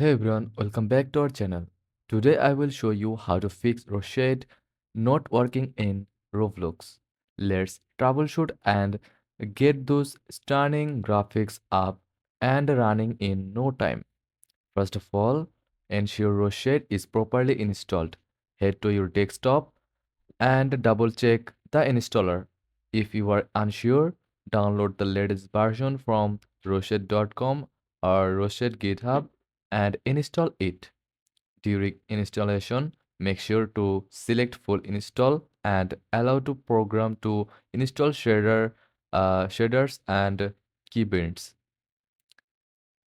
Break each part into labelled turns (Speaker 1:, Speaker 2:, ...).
Speaker 1: Hey everyone, welcome back to our channel. Today I will show you how to fix Roshade not working in Roblox. Let's troubleshoot and get those stunning graphics up and running in no time. First of all, ensure Roshade is properly installed. Head to your desktop and double check the installer. If you are unsure, download the latest version from roshade.com or Roshade GitHub and install it. During installation, make sure to select full install and allow to program to install shaders and keybind.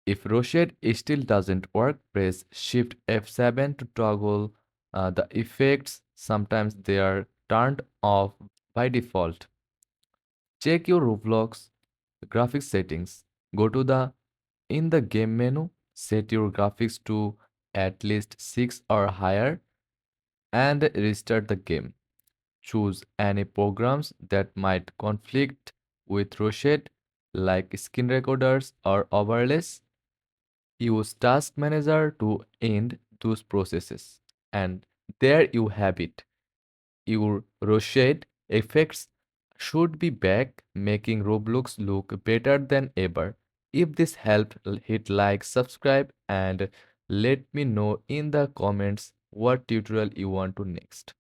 Speaker 1: If Roshade still doesn't work, press Shift F7 to toggle the effects. Sometimes they are turned off by default. Check your Roblox graphics settings. Go to the in the game menu, set your graphics to at least 6 or higher and restart the game. Choose any programs that might conflict with Roshade like screen recorders or overlays. Use Task Manager to end those processes. And there you have it. Your Roshade effects should be back, making Roblox look better than ever. If this helped, hit like, subscribe, and let me know in the comments what tutorial you want to next.